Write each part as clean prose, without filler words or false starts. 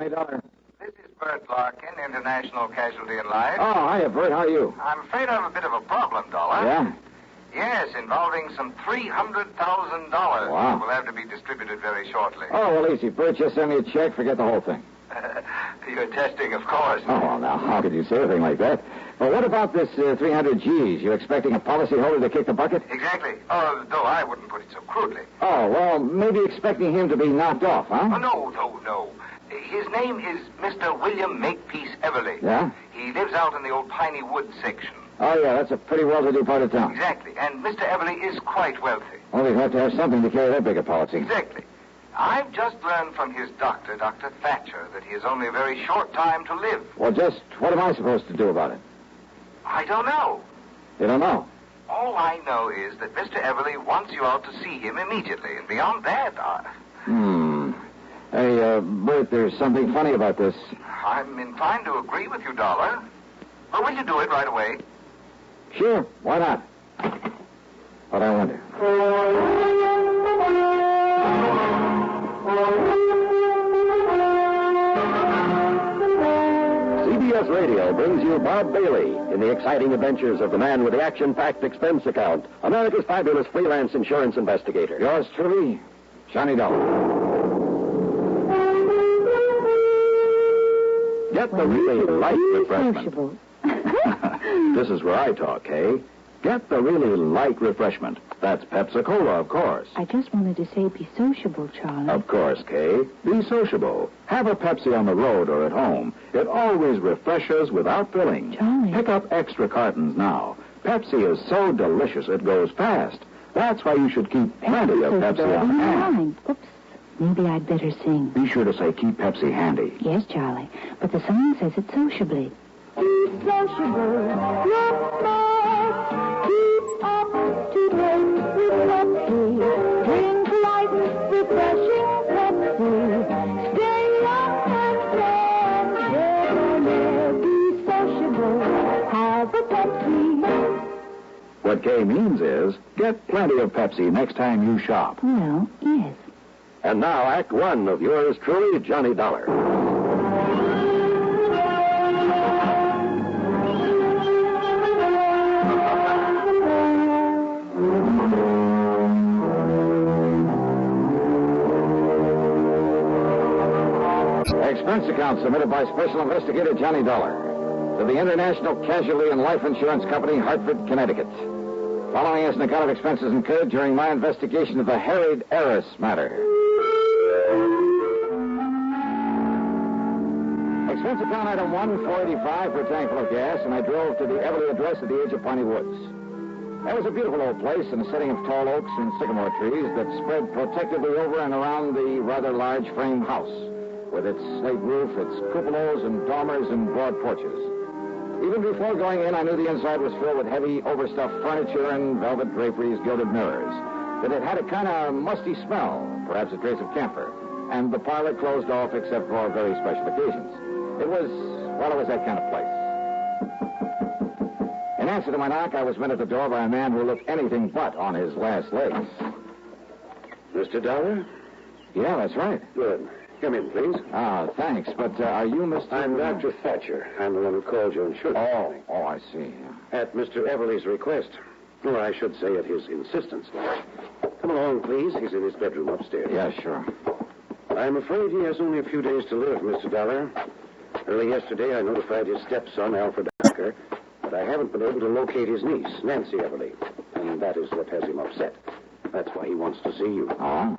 Johnny Dollar. This is Bert Larkin, International Casualty in Life. Oh, hiya, Bert. How are you? I'm afraid I have a bit of a problem, Dollar. Yeah? Yes, involving some $300,000. Wow. Will have to be distributed very shortly. Oh, well, easy, Bert. Just send me a check. Forget the whole thing. You're testing, of course. Oh, well, now, how could you say anything like that? Well, what about this 300 G's? You expecting a policyholder to kick the bucket? Exactly. Though I wouldn't put it so crudely. Oh, well, maybe expecting him to be knocked off, huh? Oh, no. His name is Mr. William Makepeace Everly. Yeah? He lives out in the old Piney Woods section. Oh, yeah, that's a pretty well-to-do part of town. Exactly. And Mr. Everly is quite wealthy. Well, we'd have to have something to carry that big a policy. Exactly. I've just learned from his doctor, Dr. Thatcher, that he has only a very short time to live. Well, just what am I supposed to do about it? I don't know. You don't know? All I know is that Mr. Everly wants you out to see him immediately. And beyond that, Hey, Bert, there's something funny about this. I'm inclined to agree with you, Dollar. But will you do it right away? Sure, why not? But I wonder. CBS Radio brings you Bob Bailey in the exciting adventures of the man with the action-packed expense account, America's fabulous freelance insurance investigator. Yours truly, Johnny Dollar. Get the really light refreshment. This is where I talk, Kay. Get the really light refreshment. That's Pepsi-Cola, of course. I just wanted to say be sociable, Charlie. Of course, Kay. Be sociable. Have a Pepsi on the road or at home. It always refreshes without filling. Charlie. Pick up extra cartons now. Pepsi is so delicious it goes fast. That's why you should keep plenty of Pepsi on hand. Oops. Maybe I'd better sing. Be sure to say keep Pepsi handy. Yes, Charlie. But the song says it sociably. Be sociable. Keep up to date with Pepsi. Drink light, refreshing Pepsi. Stay young and debonair. Be sociable. Have a Pepsi. What Kay means is get plenty of Pepsi next time you shop. Well, yes. And now, Act One of yours truly, Johnny Dollar. Expense account submitted by Special Investigator Johnny Dollar to the International Casualty and Life Insurance Company, Hartford, Connecticut. Following is an account of expenses incurred during my investigation of the Harried Heiress matter. Expense account item 1, $4.85 for a tank full of gas, and I drove to the Everly address at the edge of Piney Woods. That was a beautiful old place in a setting of tall oaks and sycamore trees that spread protectively over and around the rather large frame house, with its slate roof, its cupolas and dormers and broad porches. Even before going in, I knew the inside was filled with heavy, overstuffed furniture and velvet draperies, gilded mirrors. That it had a kind of musty smell, perhaps a trace of camphor, and the parlor closed off except for very special occasions. It was that kind of place. In answer to my knock, I was met at the door by a man who looked anything but on his last legs. Mr. Dollar? Yeah, that's right. Good. Come in, please. Thanks, but are you Mr... I'm Dr. Thatcher. I'm the one who called you and should. Oh, I see. At Mr. Everly's request. Or I should say at his insistence. Come along, please. He's in his bedroom upstairs. Yeah, sure. I'm afraid he has only a few days to live, Mr. Dollar. Early yesterday, I notified his stepson, Alfred Acker, but I haven't been able to locate his niece, Nancy Everly. And that is what has him upset. That's why he wants to see you. Oh?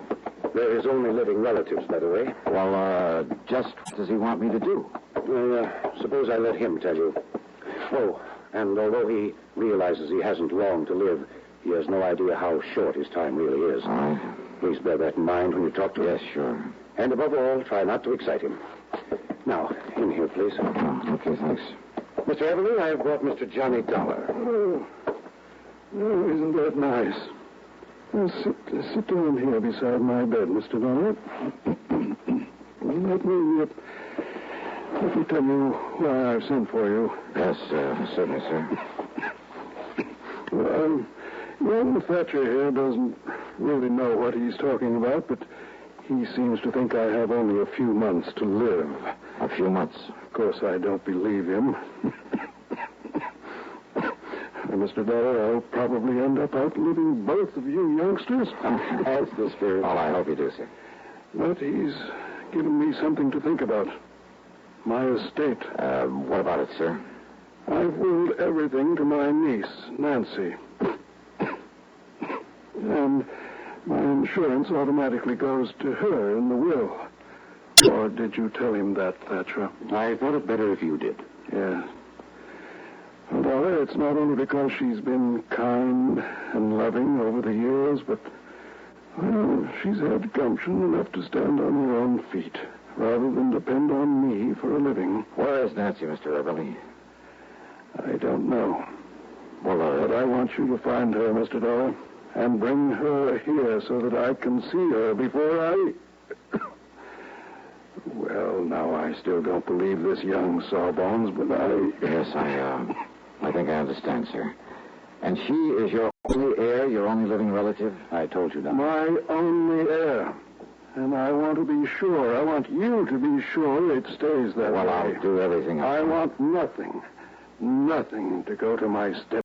They're his only living relatives, by the way. Well, just what does he want me to do? Well, suppose I let him tell you. Oh, and although he realizes he hasn't long to live, he has no idea how short his time really is. All right. Please bear that in mind when you talk to him. Yes, sure. And above all, try not to excite him. Now, in here, please. Oh, okay, thanks. Mr. Everly, I have brought Mr. Johnny Dollar. Oh, isn't that nice? Sit down here beside my bed, Mr. Dollar. Let me tell you why I've sent for you. Yes, certainly, sir. Well, young Thatcher here doesn't really know what he's talking about, but he He seems to think I have only a few months to live. A few months. Of course, I don't believe him. Mr. Dollar, I'll probably end up outliving both of you youngsters. That's the spirit. Well, I hope you do, sir. But he's given me something to think about. My estate. What about it, sir? I've willed everything to my niece, Nancy. And my insurance automatically goes to her in the will. Or did you tell him that, Thatcher? I thought it better if you did. Yeah. Well, Dollar, it's not only because she's been kind and loving over the years, but, well, she's had gumption enough to stand on her own feet, rather than depend on me for a living. Where is Nancy, Mr. Everly? I don't know. Well, But I want you to find her, Mr. Dollar, and bring her here so that I can see her before I... Well, now, I still don't believe this young sawbones, but Yes, I think I understand, sir. And she is your only heir, your only living relative? I told you that. My only heir. And I want to be sure. I want you to be sure it stays that way. Well, I'll do everything I want nothing to go to my step